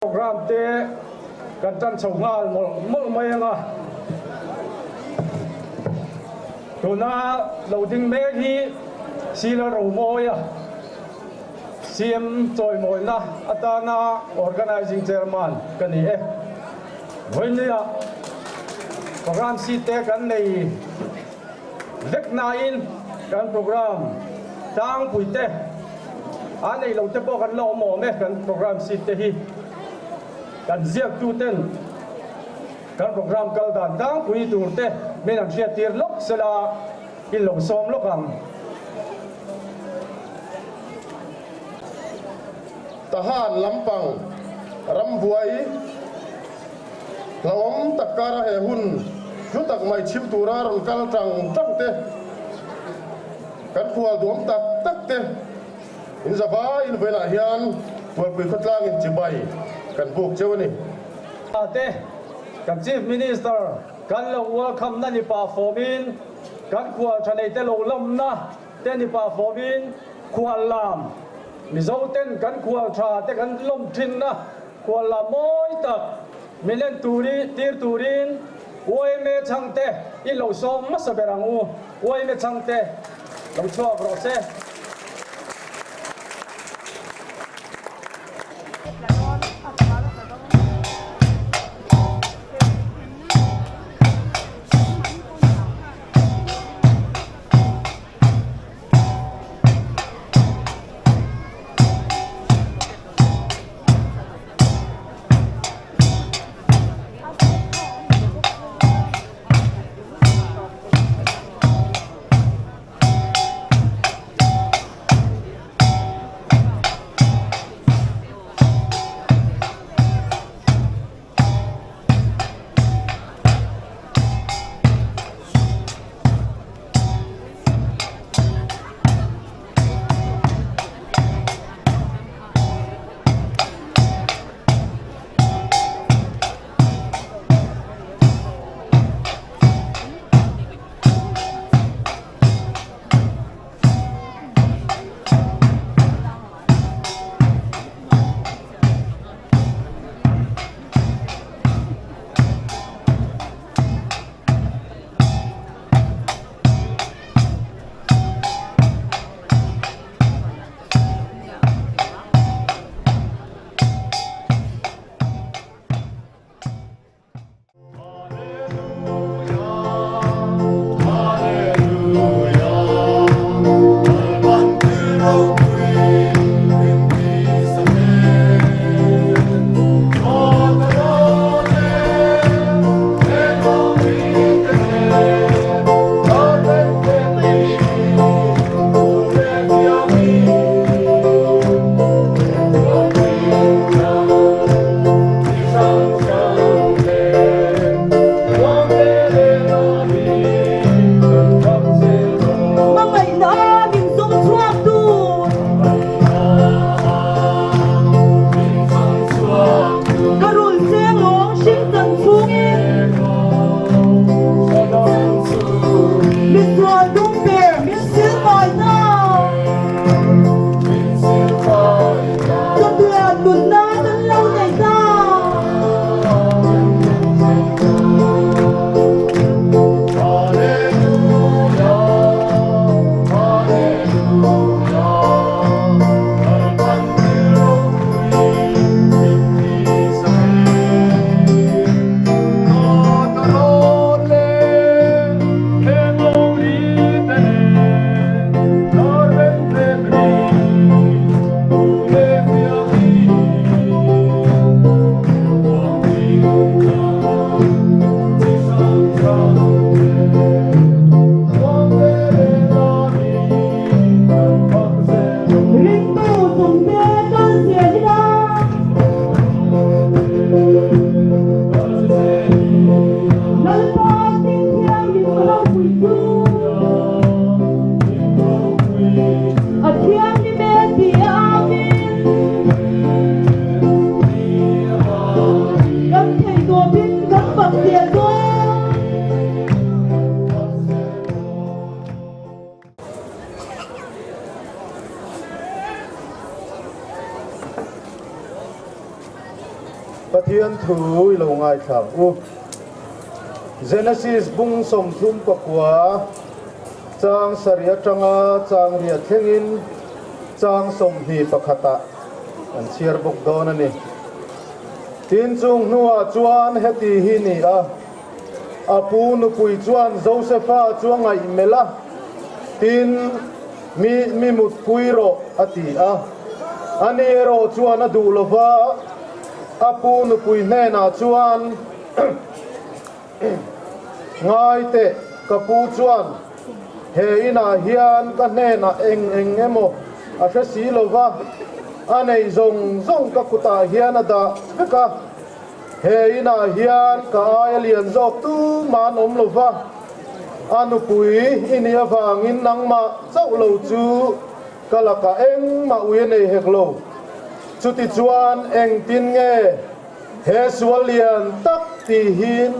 program te kan chan chunga mol mai anga tuna loading me hi sila ro moya CM choi moi na atana organizing chairman kani e hoinia program si te kan nei vek na in kan program tang puite anei lo te po kan lo mo me kan program si te hi kan ziak tu ten kan program kal dan tang pui tur te men ang sia tir lok sela in lo som lokam tahan lampang rambuai lawam takara he hun jutak mai chip turar kal tang tang te kan khual dom tak tak te in zaba in vela hian pui pui khatlang in chibai kan buk chewani ate kan chief minister kan lo welcome na ni pa fomin kan khual thanei te lo lam na te ni pa fomin khual lam mizo ten kan khual tha te kan lom thin na khual la moi tak milen turi tir turin oi me changte i lo som ma saberang u oi me changte lo chua ro se Pathian thu lo ngai thang u Genesis bung som thum pakwa chang saria tanga chang ria thengin chang som hi pakhata an chiar bok don ani tin chung nuwa chuan heti hi ni a apu nu pui chuan Josepha chuangai mela tin mi mut pui ro ati a ani ro chuan adu lova apu nu pui ne na chuan ngai te kapu chuan he ina hian ka ne na eng emo a hre si lova anei zong ka kuta hian ada ka he ina hian ka alien zok tu man om lova anu pui ini awangin nangma chau lo chu kalaka eng ma uye nei heklo chuti chuan eng tin nge he sualian tak ti hin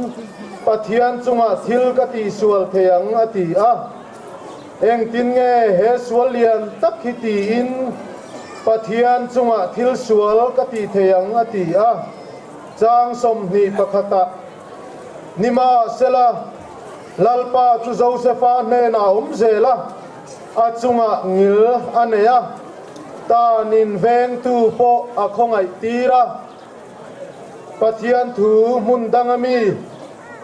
Pathian chunga thil ka ti sual theyang ati a eng tin nge he sualian tak hi ti in Pathian chunga thil sual ka ti theyang ati a chang som ni pakhata nima sela lalpa chu Josepha ne na zela a chunga ngil aneya ta nin veng tu po a khongai tira Pathian thu mun dangami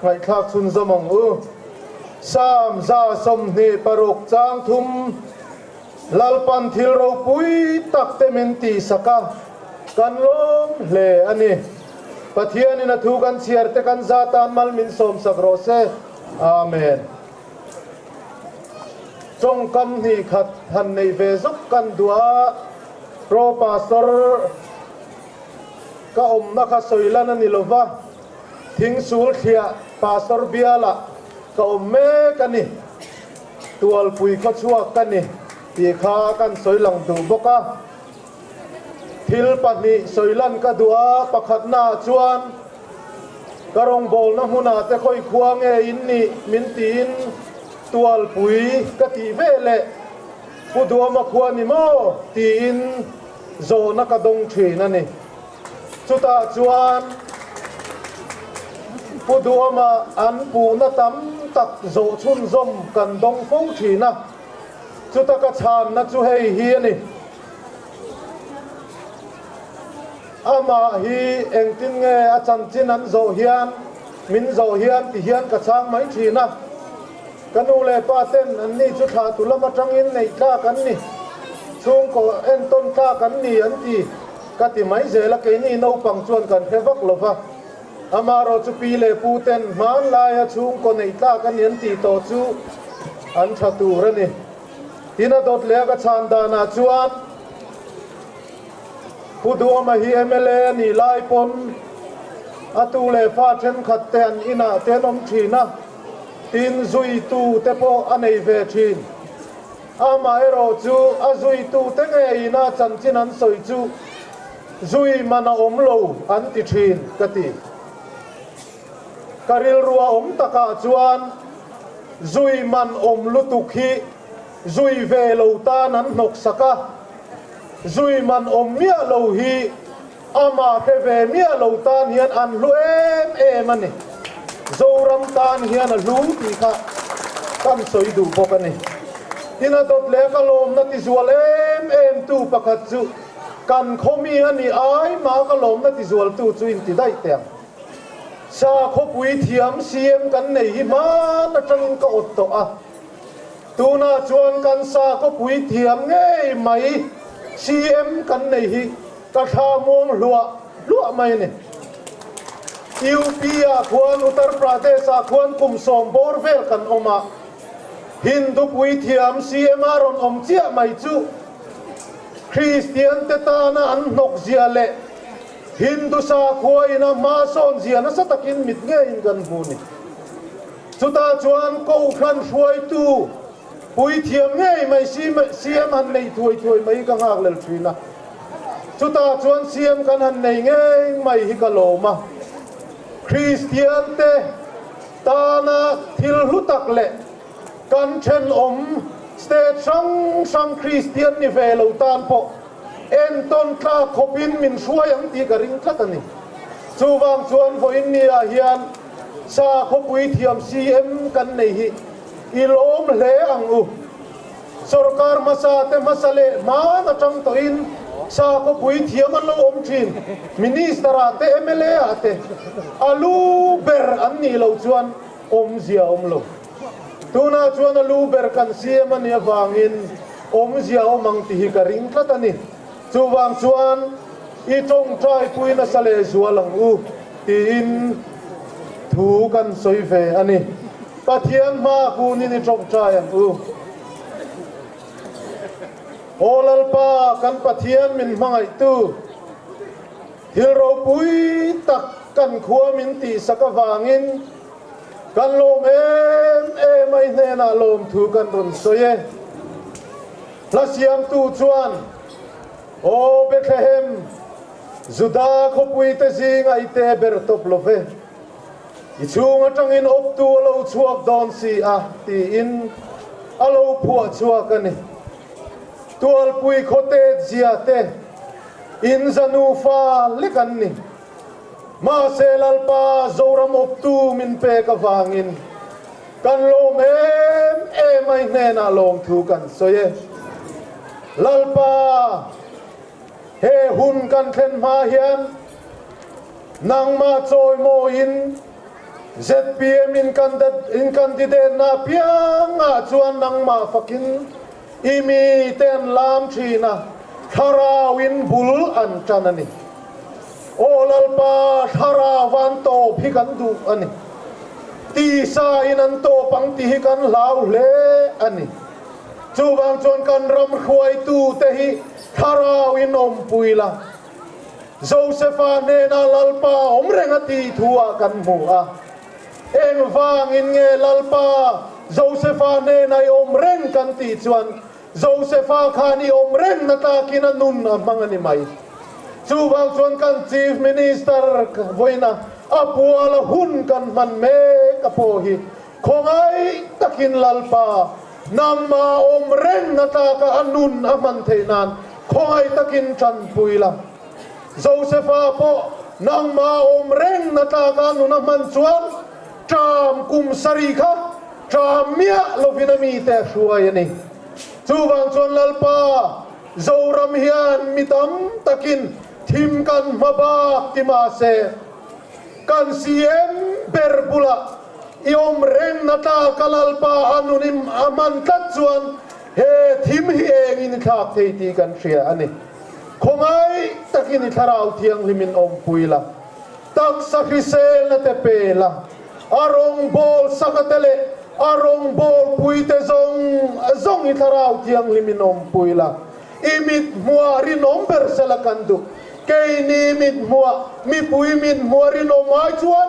ngai thak chun zamang u sam za som ni parok chang thum lalpan thil ro pui tak te min ti saka kan lom le ani Pathian in a thu kan chiar te kan za tan mal min som sakro se amen trong kam ni khat han nei ve zok kan dua pro pastor ka om na kha soilan ani lova thing sul thia pastor biala ka om me kani tual pui kha chuak kani ti kha kan soilang du boka thil pani soilan ka dua pakhat na chuan karong bol na huna te khoi khuang e in ni min tin tual pui ka ti vele pudua ma khuani mo tin zo na ka dong thina ni chuta chuan pudua ma an pu na tam tak zo chun zom kan dong fo thina chuta ka chan na chu hei hi ani ama hi engtin nge a chan chin an zo hian min zo hian ti hian ka chang mai thina kanu le pa ten an ni chu tha tu lama tangin nei tla kan ni chung ko en ton tla kan ni an ti ka ti mai zela ke ni no pang chuan kan phevak lova amaro chu pi le pu ten man la ya chung ko nei tla kan yan ti to chu an tha tu ra ni tina dot le ka chan da na chuan pudu ma hi MLA ni lai pon atu le fa then khat ten ina tenom thina tin zui tu te po anei ve thin ama ero chu a zui tu te nge ina chan chin an soi chu zui mana om lo an ti thin kati karil ruwa om taka chuan zui man om lutuk hi zui ve lo ta nan nok saka zui man om mia lo hi ama pe ve mia lo tan hian an lu em ani zoram tan hian a lu ti kha kan soi du bok ani tina dot le ka lom na ti zual em tu pakhat chu kan khomi ani ai ma ka lom na ti zual tu chu in ti dai tem sa kho pui thiam siam kan nei hi man na tangin ka otto a tuna chuan kan sa kho pui thiam ngei mai CM kan nei hi ka tha mong lua mai ni UP a khuan Uttar Pradesh a khuan kum som bor vel kan oma Hindu pui thiam CM aron om chia mai chu Christian te ta na an nok zia le Hindu sa khuaina ma son zia na satakin mit nge in kan buni chuta chuan ko khan hruai tu pui thiam ngei mai CM han nei thuai mai ka ngak lel thina chuta chuan CM kan han nei ngei mai hi ka loma Christian te ta na thil hutak le kan then om state sang Christian ni velo tan po en ton tla khopin min hruai ang ti ka ring tlatani chu wang chuan vo in nia hian sa khopui thiam CM kan nei hi ilom hle ang u sarkar masa te masale ma na tang to in sa khopui thiam an lo om thin minister ate MLA ate alu ber an ni lo chuan om zia om lo tuna chuan alu ber kan CM an ya wangin om zia omang ti hi ka ring tlatani chu wang chuan i tong trai pui na sale zualang u ti in thu kan soi ve ani pathian ma ku ni ni tong trai ang u olal pa kan pathian min mangai tu hil ro pui tak kan khua min ti sakawangin kan lom em ai ne na lom thu kan ron soye lasiam tu chuan o Bethlehem Juda khopui te jing ai te ber top love I chung atangin op tu lo chuak don si a ti in alo phua chuak ani tual pui khote zia te in zanu fa lekan ni ma selal pa zoram op tu min pe ka wangin kan lom em ai ne na lom thu kan soye lalpa he hun kan thlen ma hian nang ma choi mo in ZPM in candidate na piang a chuan nang ma fakin imi ten lam thina tharawin bul an chanani olal pa tharawan to phikan du ani ti sa in an to pang ti kan lau le ani chuwang chuan kan ram khuai tu te hi tharawin om puila Josepha ne na lalpa om renga ti thua kan mu a eng wang in nge lalpa Josepha ne na om reng kan ti chuan Josepha khani om reng na ta kin nun mangani mai chuwang chuan kan chief minister voina apuala hun kan man me kapo hi khongai takin lalpa namma om reng na ta ka anun aman theinan khongai takin chan puila Josepha po namma om reng na ta ka anun aman chuan tram kum sari kha tram mia lovinami te shuai ani chuwang chuan lalpa zoram hian mitam takin thim kan mabak ti ma se kan CM berbula iom reng na ta kalalpa anunim aman tat chuan he thim hi eng in thak thei ti kan hria ani khongai takin tharau thiang limin om puila tak sakrisel na te pela arong bol sakatele arong bol puite zong i tharau thiang limin om puila imit muari nomber selakandu keini mit mua mi pui mit muari no mai chuan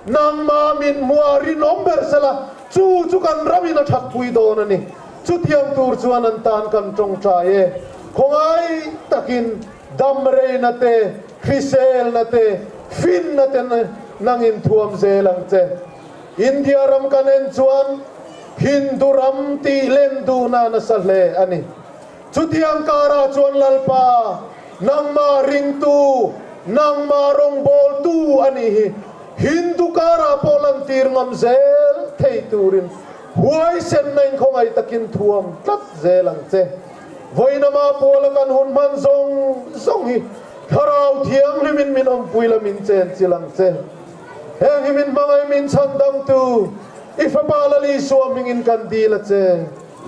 nang ma min muari nomber sela chu kan ramina thak pui don ani chu thiam tur chuan an tan kan tong trae khongai takin damre na te khisel na te fin na te nangin thuam zelang che India ram kanen chuan hinduram ti lendu na nasale ani chu thiam kara chuan lalpa nang ma ring tu nang ma rong bol tu ani hi Hindu kara polantir ngam zel thei turin huai sen nain khongai takin thuam tlat zelang che voina ma polakan hun man zong hi tharau thiam limin min om puila min chen chilang che heng hi min mangai min chandam tu ifapalali suaming in kandila che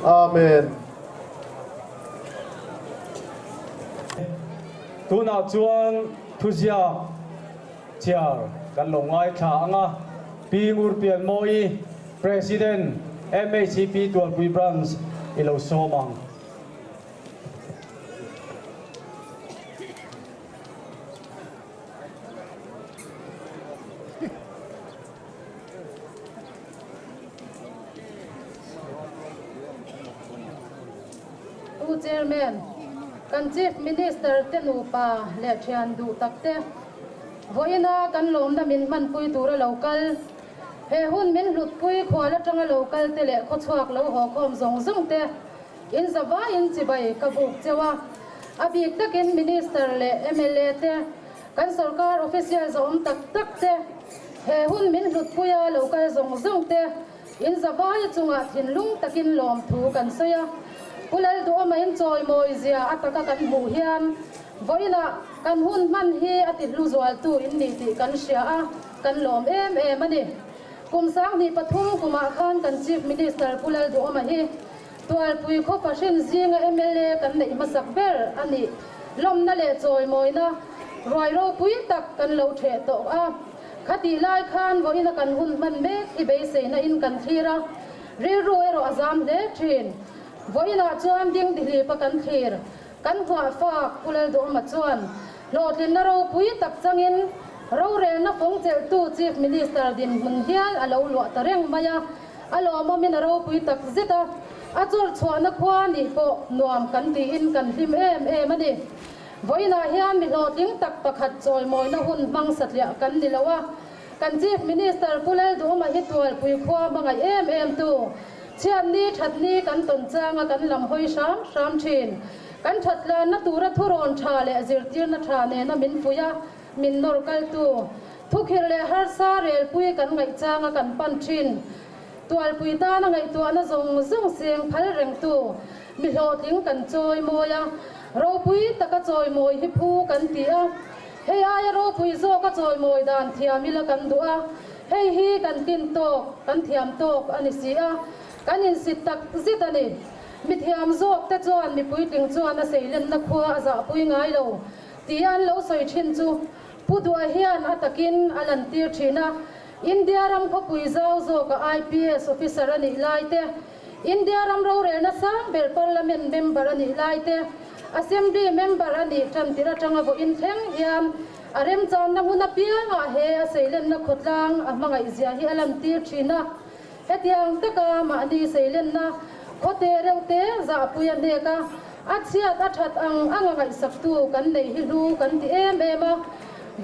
amen tuna chuan thuzia chiar kan longai tha anga pingur pian moi president MACP Tualpui branch ilo somang Chairman kan chief minister tenu pa le thian du takte voina kan lom na min man pui tura local he hun min lut pui khwala tanga local te le kho chuak lo ho khom zong te in zawa in chibai ka buk chewa abik takin minister le MLA te kan sarkar official zom tak tak te he hun min hlut puya local zong zong te in zawai chunga thinlung takin lom thu kan soya kulal du ama in choi moi zia ataka kan mu hian voina kan hun man hi ati luzual tu in ni ti kan sia a kan lom em em ani kum sang ni pathum kuma khan kan chief minister kulal du ama hi tual pui kho pashin zinga MLA kan nei masak ber ani lom na le choi moi na roi ro pui tak kan lo the to a khati lai khan voina kan hun man me i be se na in kan thira ri ro ero azam le thin voina chuan ding dili pa kan thir kan hwa fa kulal do ma chuan lo tin na ro pui tak changin ro re na phong chel tu chief minister din mun hial alo lo tareng maya alo mo min ro pui tak zeta a chur chhuana khwa ni po nuam kan ti in kan him em em ani voina hian mi lo ting tak pakhat choi moi na hun mang satlia kan ni lawa kan chief minister kulal do ma hi tual pui khwa mangai em em tu chiam ni that ni kan ton changa kan lam hoi sam thin kan thatla na tura thuron tha le zirtir na tha ne na min puya min nor kal tu thukhir le har sa rel pui kan ngai changa kan pan thin tual pui ta na ngai tu na zong zong seng phal reng tu mi lo ting kan choi moya ro pui taka choi moi hi phu kan tia he ai ro pui zo ka choi moi dan thiamila kan du'a hei hi kan tin to kan thiam to ani sia kan in sit tak zitani mi thiam zok te chuan mi pui ting chuan a seilen na khua aza pui ngai lo ti an lo soi thin chu pudua hian atakin alan tir thina India ram kho pui zau zo ka IPS officer ani laite India ram ro re na sang bel parliament member ani laite assembly member ani tham tira tanga bo in theng hiam arem chan na huna pianga he a seilen na khotlang amangai zia hi alam tir thina hetiang taka ma ni seilen na khote reute za puya ne ka achhiat athat angai saktu kan nei hi lu kan ti em ema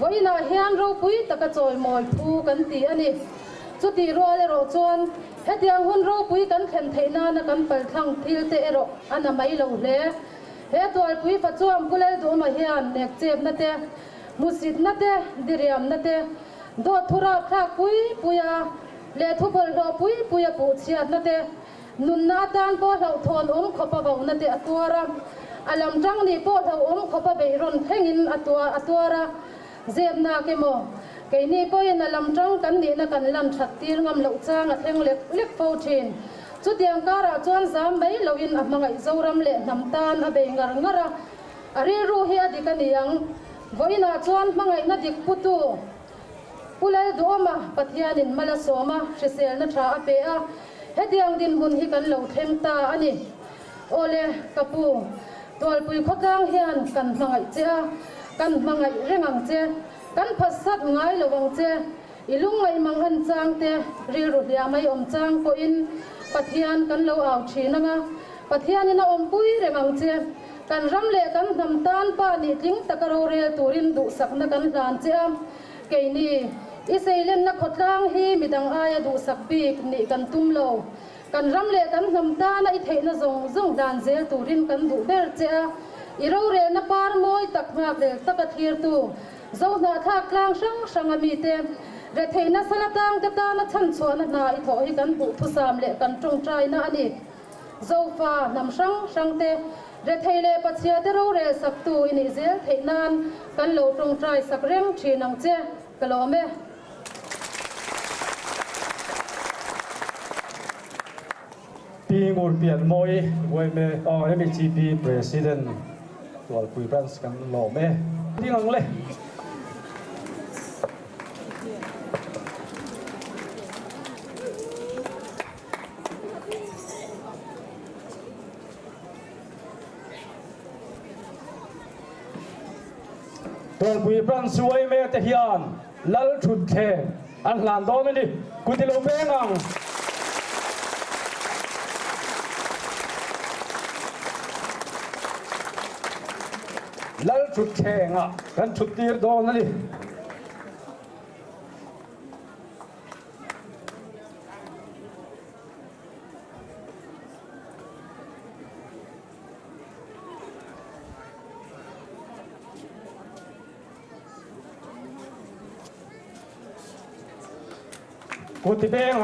voina hian ro pui taka choi moi thu kan ti ani chuti ro le ro chon hetiang hun ro pui kan khen theina na kan pal thang thil te ero ana mai lo hle he tual pui fa chuam kulel do ma hian nek chep na te musit na te diriam na te do thura thak pui puya le thupol do pui puya pu chiat na te nun na tan po lo thon khopa bau na te atwara alam tang ni po lo khopa be ron thengin atwara zeb na ke mo ke ni po in alam tang kan ni na kan lan that tir ngam lo chang a theng lek fo thin chu tiang kara chuan zam mai lo in amangai zoram le nam tan a be ngar ngara ari ru hi adikaniang voina chuan mangai na dik putu pulai doma pathianin mala soma hrisel na tha ape a hetiang din hun hi kan lo them ta ani ole kapu tol pui khotang hian kan mangai che kan mangai rengang che kan phasat ngai lowang che ilungai manghan chang te ri ru lia mai om chang ko in pathian kan lo aw thina nga pathian ina om pui rengang che kan ram le kan nam tan pa ni ting takaro re turin du sakna kan dan che am ke ni iseilen na khotlang hi midang aya du sak bik ni kan tum lo kan ram le kan nam ta na i theina zong dan zel turin kan du ber che iro re na par moi tak ngak le takathir tu zo na tha klang sang ami te re theina salatang te ta na chan chona na i tho hi kan bu thusam le kan tong trai na ani zo fa nam sang te re theile pachia te ro re sak tu ini zel theinan kan lo tong trai sak reng thinang che kalome Pingur pian moi voi me MGP president tual pui branch kan lo me tingang le tual pui branch voi me te hian lal thut the an lan don ni kutilo bengang lal thut khenga kan thut tir don ani กูติเป้ง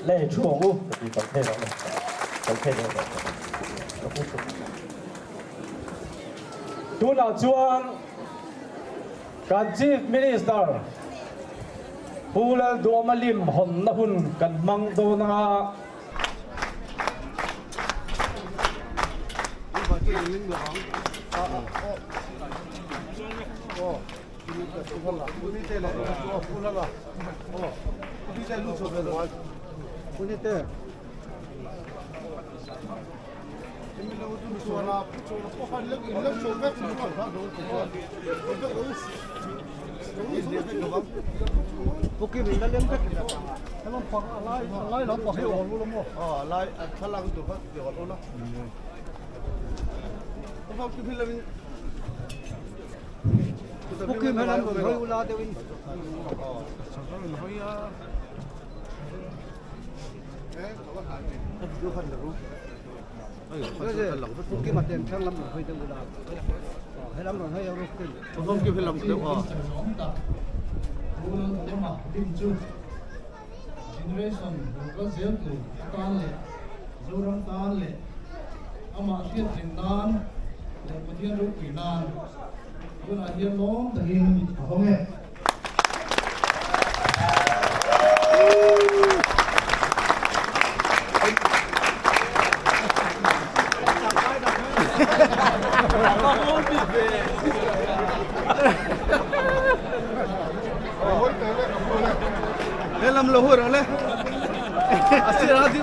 เล่ช่วงอู้ตีตอนเท่แล้วตอนเท่แล้วดูหน้าจวนการ Chief Minister ผู้เล่นดูมาลิมหอนนะหุ่นกันมังโดนาPorque mình đã lên cách nó làm khoảng lái nó bỏ hiệu luôn đúng không? Lái khá là được hết được luôn đó. Không cái phim là mình Porque mình làm rồi hơi la tiêu in. Đưa phần được luôn. Cái gì? Porque mặt tiền sang làm rồi hơi tiêu là. Hay làm rồi hơi euro. Không cái phim làm được à? generation ko zel tu tan le zoram tan le ama hiat thing nan le pathian ru ki nan una hian lom ta hin ahonge làm lâu rồi đấy, xưa hati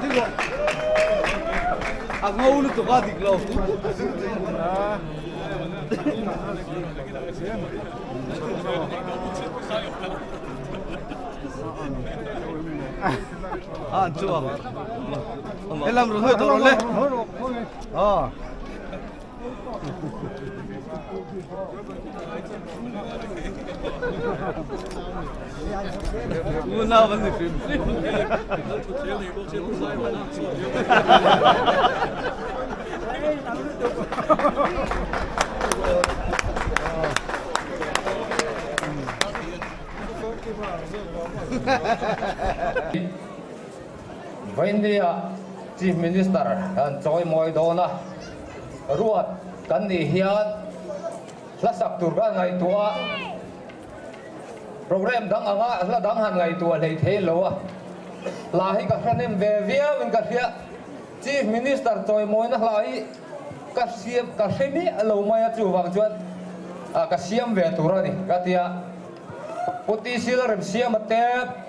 rồi, ngâu lúc tụi hati lâu, chưa, làm rồi thôi đấy, nào vẫn được phim. India Chief Minister and Choi Moi Dona ruột kan ni hian lasak turga ngai tua program dang anga la dang han ngai tua lei the lo la hi ka hranem ve via win ka hia Chief Minister Choi Moi na lai ka siam ka semi alo mai chu wang chuan ka siam ve tura ni ka tia puti sila rem siam te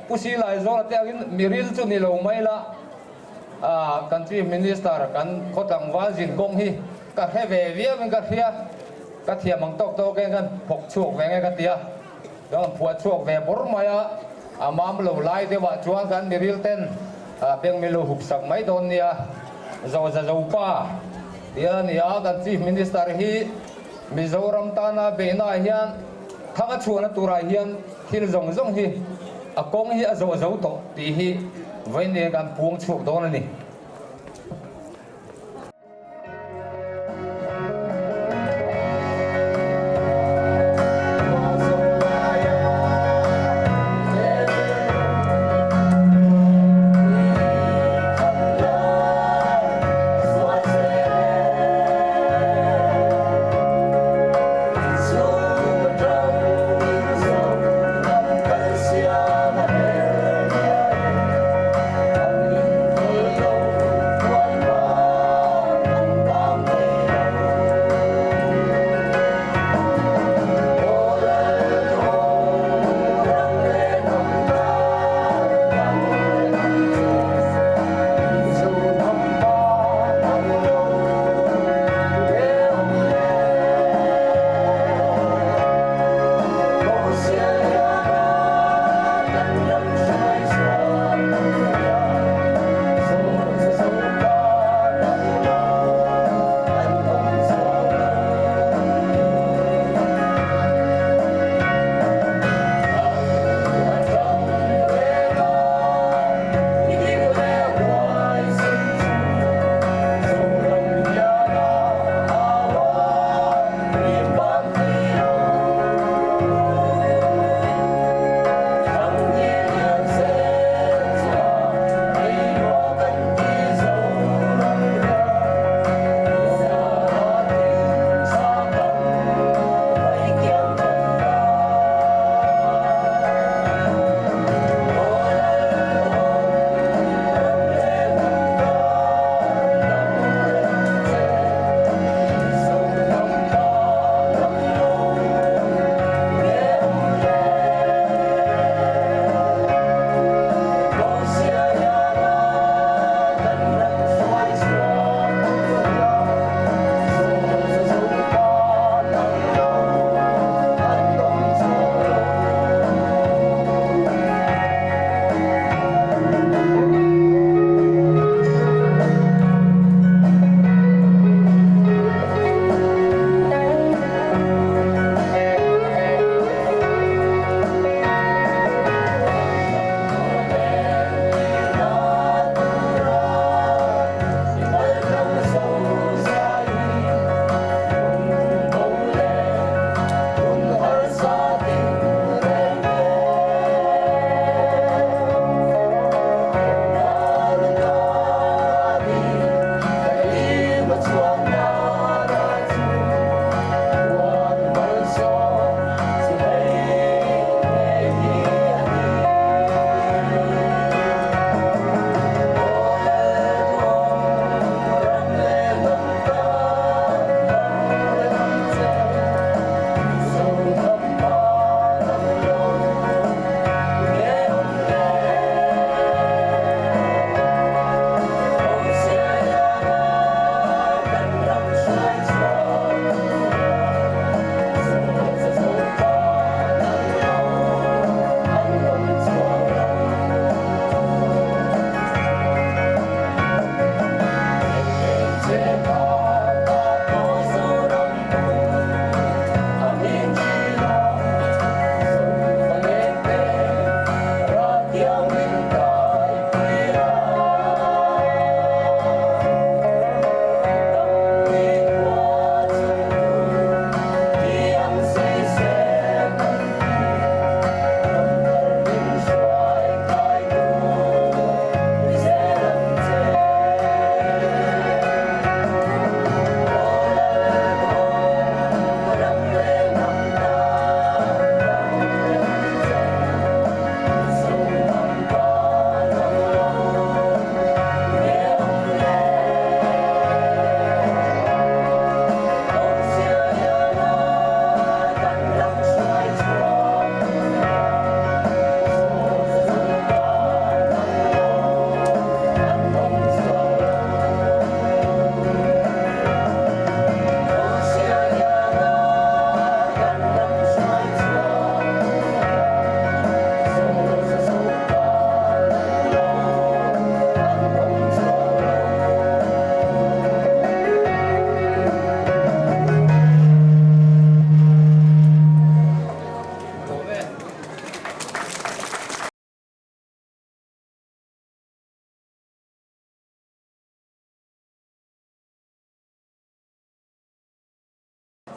pusi lai zo te agin miril chu ni lo mai la country minister kan khotang wajin gong hi ka heve via min ka hia ka thia mang tok to ke kan phok chuak ve nge ka tia dong phua chuak ve bor maya amam lo lai de wa chuan kan miril ten peng milu hup sak mai don nia zo za zo pa tia nia kan chief minister hi Mizoram tana beina hian thanga chuana tura hian thil zong zong hi akong hi azo zo to ti hi vaine kan puang chuak don ani Hãy subscribe cho kênh Ghiền Mì Gõ để không bỏ lỡ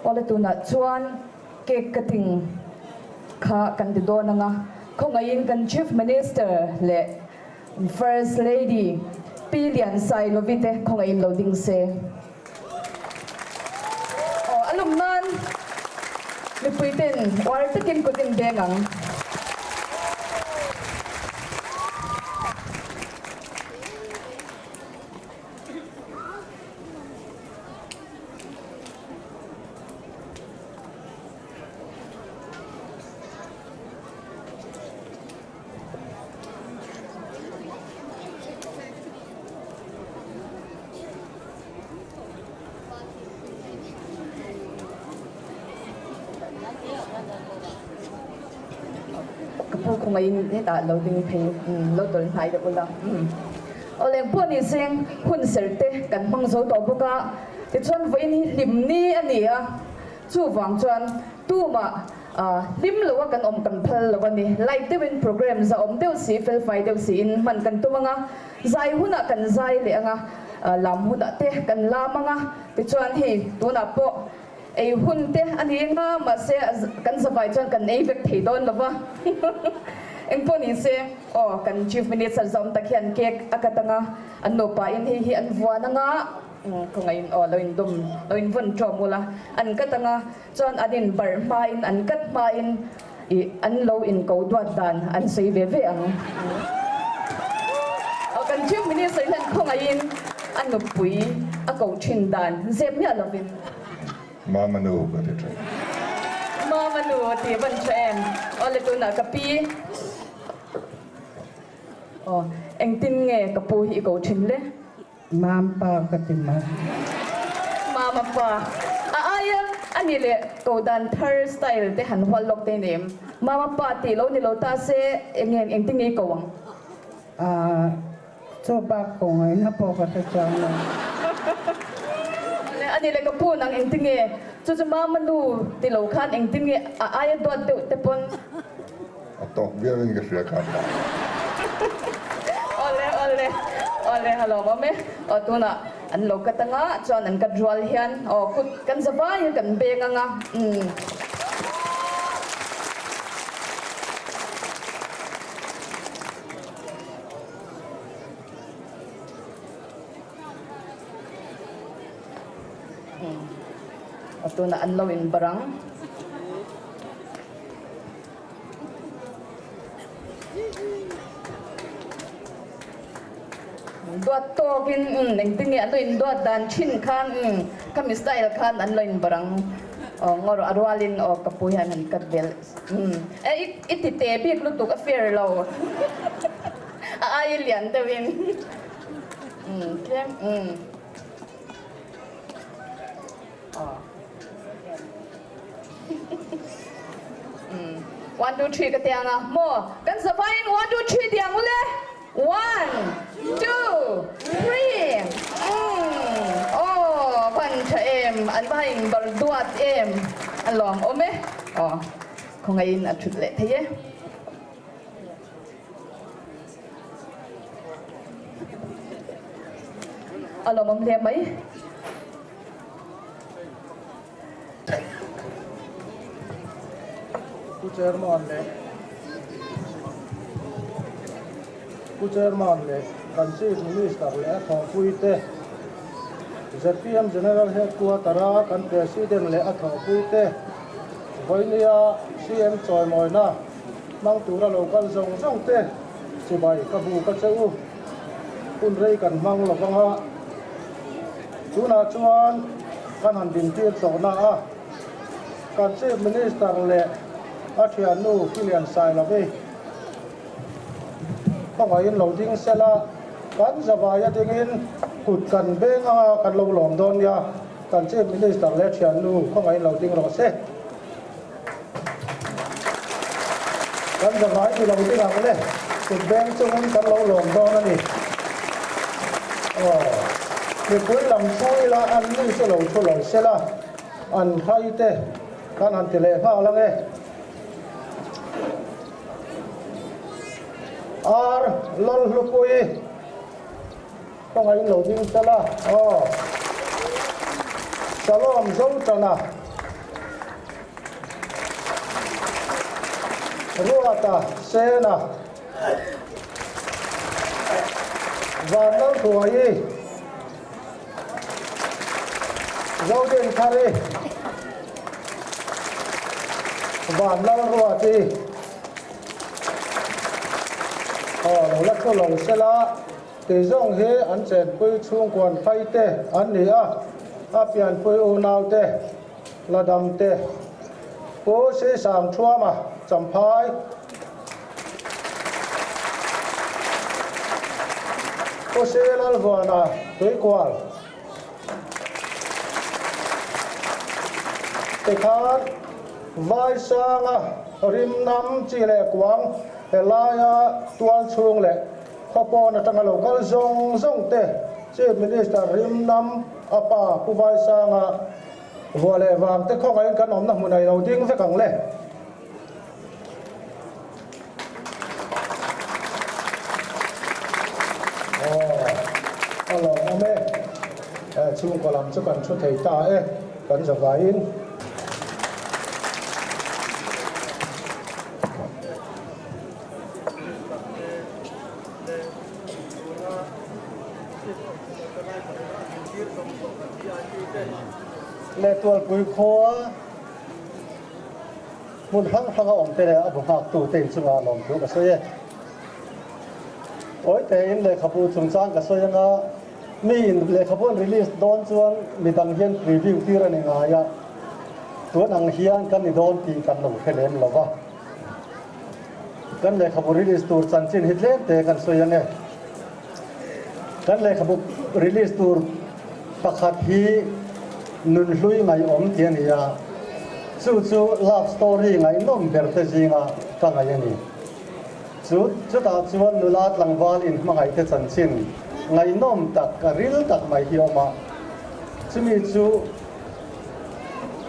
ole tuna chuan cake cutting kha kan ti do nanga khongain kan chief minister le first lady Pilian Sai Lovite khongain loading se alumnan mi puiten war takin kutin bengang kapu khongain ni ta loading phe lo tol hai da ulang oleng poni sing hun serte kan mang zo to boka ti chon voin lim ni ani a chu wang chuan tu ma lim lo kan om kan phal lo ni live devin program za om deu si fel fai deu si in man kan tumanga zai huna kan zai le anga lam huna te kan lamanga ti chuan hi tuna po ei hun te ani nga ma se kan zavai chuan kan ei vek thei don lova eng poni se kan chief minister zom takhian cake akatanga anno pa in hi an vuananga khongain loin dum loin von chomula an katanga chuan adin bar ma in an kat ma in an lo in ko duat dan an sei ve ve ang kan chief minister lan khongain an pui a ko thin dan zem ya lovin Mamanu begitu. Mamanu ti ban chen ole tu na kapi eng tin nge kapu hi ko thin le mam pa katima mama pa aya ani le ko dan thar style te han hwal lok te nem mama pa ti lo ni lo ta se eng tin nge ko wang cho ba ko ngai na po ka ta chang na ani le kapu nang eng tin nge chu mama nu ti lo khan eng tin nge aya do te pon Atau biar enggak sudah kata. ole halo mame tuna an lo ka tanga chuan an ka dwal hian kut kan zaba hi kan benga nga tuna an lo in barang duat tokin eng tingi aloin duat dan chin khan kami style khan anloin barang ngoro arwalin kapuyan han katbel iti tebi klutuk affair lo aayil yan tawin kem 1 2 3 ka tiang mo kan sabayin 1 2 3 tiang ule 1 2 3 van cha em an bain bar duat em an long ome không ai in chut le thế alo mom le mai Chairman le kan chief minister le thong puite ZPM general headquarter kan president le thong puite voinia CM choi moina mang tura local zong zong te chibai ka bu ka cheu kun rei kan mang lo banga tuna chuan kan han din tir to na kan chief minister le athianu Pilian Sai Love không ai in loading sela kan zawaya dingin kut kan benga kan lo lom don ya kan chief minister le thianu không ai loading ro se kan zawai ki loading ang le kut beng chung kan lo lom don ani ni pui lam chui la an ni se lo thu lo sela an khai te kan an tele pha lang e ar lol lupui không ai loading tala shalom zong tana ruata sena vanal tuai Zodin kari vanal ruati lo lắc ko lo sela ti zong he an chen pui chung kwan khai te an ni a pian pui u nau te la dam te po se sam chua ma cham phai po se lal vana tui kwal te khan vai sanga rim nam chi le kwang Elaya tuan chung le khopo na tanga local zong zong te chief minister rim nam apa pubai sanga vole wang te khong ai kan om na munai lo ding ve kang le alo ame chung ko lam chu kan chu thei ta kan za vain le tual pui khoa mun hang hang om te le abu hak tu te chunga lom tu ka soye oi te in le khapu chung chang ka soye nga mi in le khapu release don chuan mi dang hian preview tir ani nga ya tu nang hian kan ni don ti kan lo khelem lo wa kan le khapu release tur chan chin hitlem te kan soye ne kan le khapu release tur pakhat hi nun hlui ngai om tian ya chu love story ngai nom ber te jinga ka ngai ani chu ta chuan nulat langwal in mangai te chan chin ngai nom tak ka ril tak mai hioma chumi chu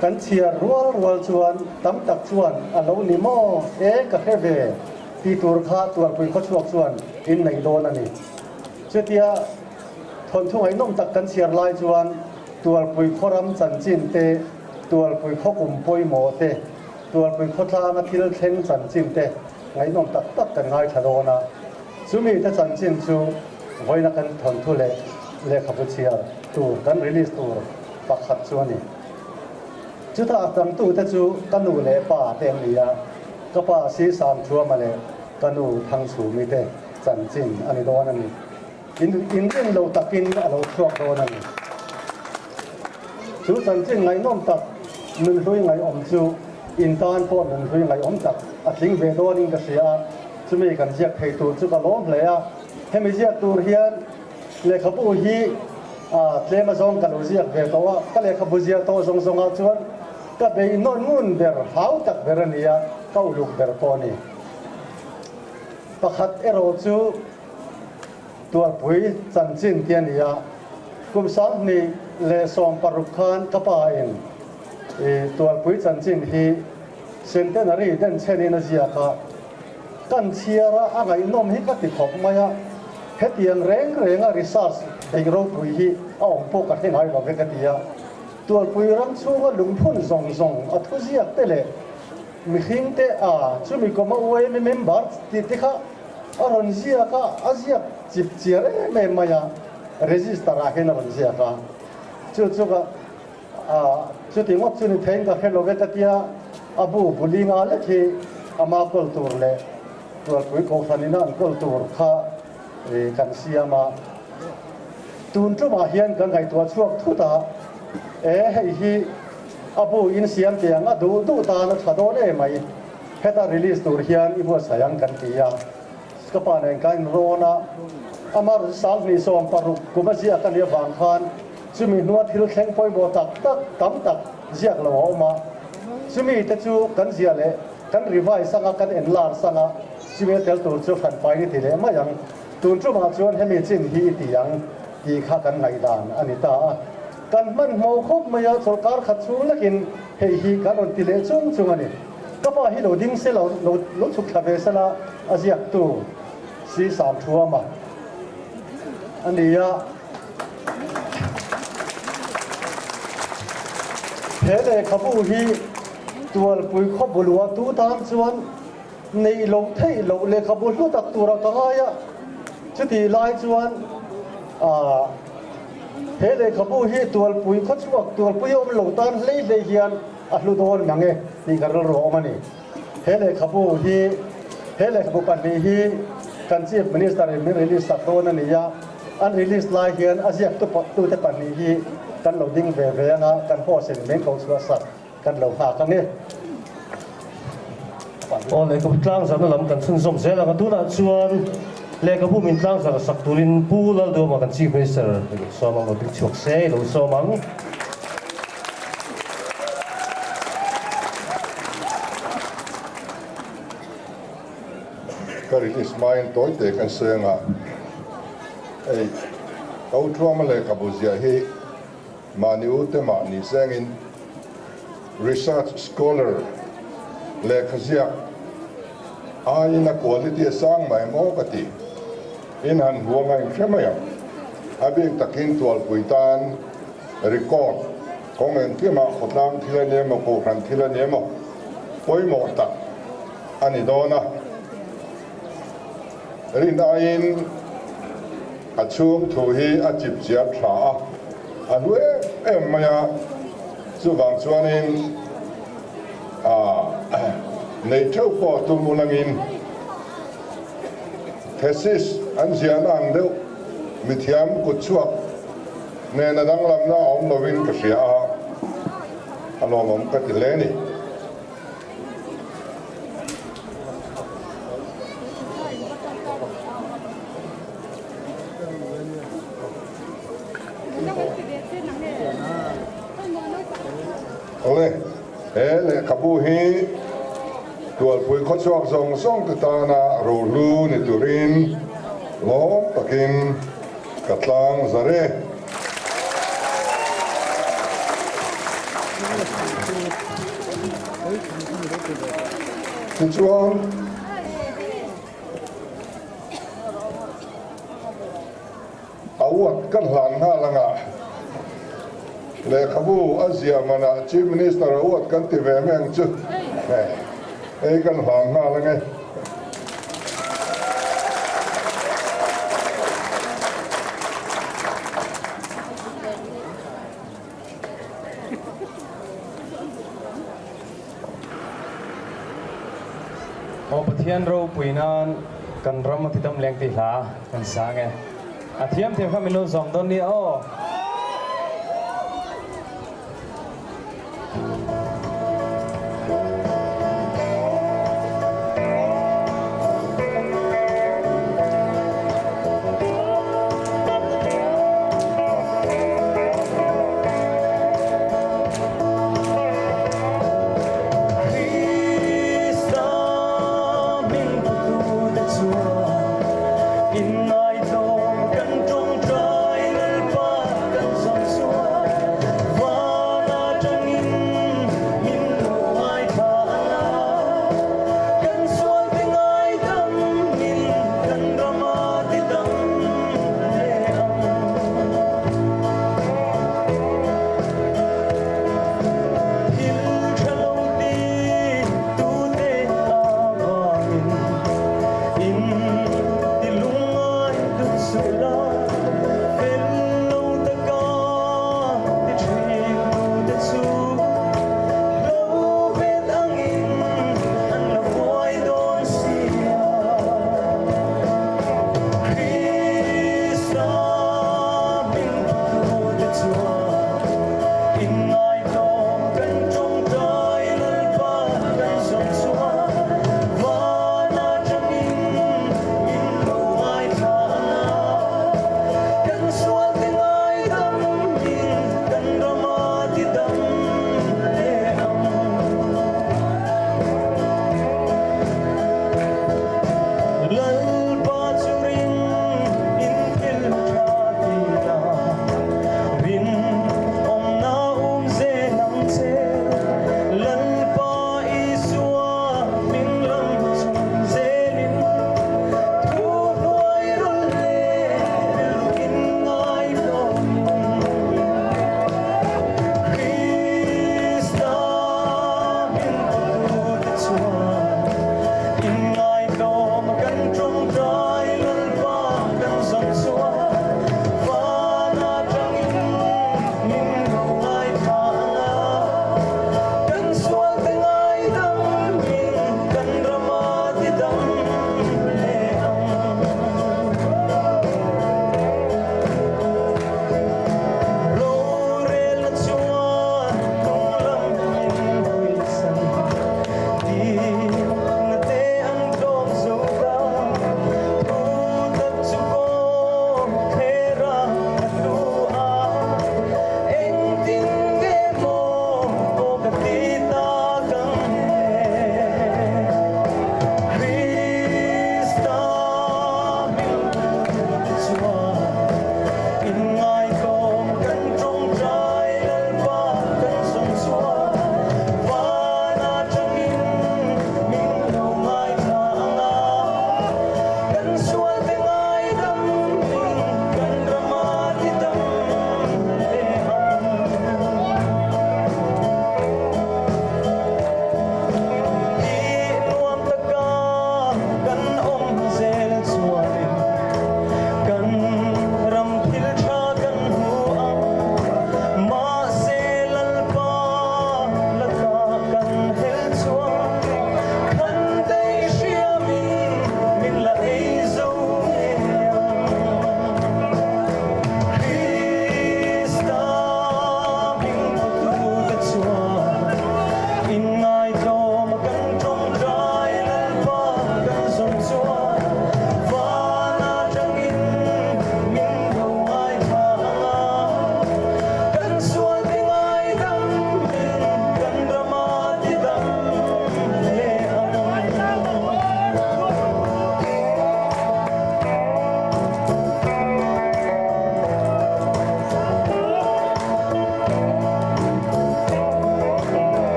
kan chia rual chuan tam tak chuan alo ni mo ka kheve ti tur kha tur pui kho chuak chuan in nei don ani chutia thon thu ngai nom tak kan chiar lai chuan tual pui khoram chan chin te tual pui khokum poi mo te tual pui khotla na thil thleng chan chin te ngai nom tak tak kan ngai thalona chumi ta chan chin chu voina kan thon thu le khapu chia tu kan release tur pakhat chu ani chu ta tang tu ta chu kanu le pa tem nia ka pa si sam thua ma le kanu thang chu mi te chan chin ani don ani in lo takin alo thuak don ani chú chân chính ngày nôm tập mình nuôi ngày om chú in tan po mình nuôi ngày om tập tiếng về đó nên cái gì chú mình cần giết thầy tu chú cả lom lấy hay mình giết tu hiền lấy khắp u hi lấy mà zong cả lối giết về đó cái lấy khắp u giết đó zong zong chuan cái bé non ngun ber háo tak ber nia kau luk ber po ni pakhat ero chú tua pui chân chính tiền nia kum sang ni le som parukhan kapain tual pui chan chin hi centenary den cheni na zia ka kan chiara angai nom hi ka ti khop maya hetiang reng a research dei ro pui hi ong po ka the ngai lo ve ka tia tual pui ram chunga lungphun zong a thu zia te le mi khing te chumi ko ma ue mi member ti kha aron zia ka azia chip chiare me maya register a hen ron zia ka chu ka chu ti ngop chu ni theng ka hello ve tatia abu bulinga le thi ama kol tur le tur pui ko thanina an kol tur kha kan siama tun chu ma hian kan gai tua chuak thu ta hei hi abu in siam tiang a du ta na thado le mai heta release tur hian i bo sayang kan tia skapa ne kan rona amar sal ni som paru kumazia kan ya bang khan chumi nuwa thil thleng poi bo tak tam tak ziak lo ma chumi te chu kan zia le kan revise sanga kan enlar sanga chimi tel tur chu fan pai ni thile ma yang tun chu ma chuan hemi chin hi ti yang ti kha kan ngai dan ani ta kan man mo khop ma ya sarkar khat chu lakin hei hi kan on ti le chung ani ka pa hi lo ding se lo chuk thave sala aziak tu si sam thua ma ani ya thế để khắp u hi tual pui khop bulwa tu tam chuan nei lo thei lo le khabul lu tak tura ka ya chuti lai chuan he le khabu hi tual pui kho chuak tual pui om lo tan le hian a hlu don mangi ti garol ro omani he le khabu pan hi kan chief minister mi release tak don ani ya an release lai hian aziak tu te pan hi kan lo ding ve nga kan ho sen men ko chua sa kan lo ha kan ni o le ko tlang sa lam kan sun som se la ka tu na chuan le ka bu min tlang sa sak turin pu la do ma kan chief minister so ma mo dik chok se lo so mang Kari is main toy te kan senga ei kau trauma le kabuzia hi mani ute mani sengin research scholar le khazia aina quality sang mai mo kati in han huanga in khemaya abing takin tual puitan record kongen kima khotlam thilane mo ko ran thilane mo poi mo ta ani dona rin ain achum thu hi achip chia tha anwe maya chuwang chuanin nei thau po tu mulangin thesis an zian ang deuh mithiam kut chuak ne na dang lam na om lovin ka sia alom om ka tileni ole ele kabu hi tual pui kho chuak zong song ta na ro lu ni turin lo takin katlang zare chuan awat kan hlan ha langa le khabu azia mana chief minister awat kan ti ve meng chu ei kan hlan ha langa o pathian ro puinan kan ram ti tam leng ti hla kan sange athiam the khamilo zong don ni o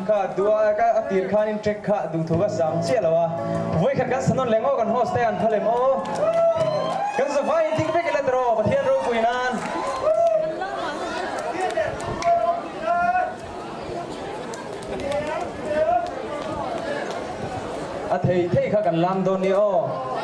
kha dua ka tir khan in trek kha du thuga sam che lawa voi khat kan sanon lengo kan host te an phalem o kan sa vai tik pe kala dro pathian ro puinan a thei thei kha kan lam don ni o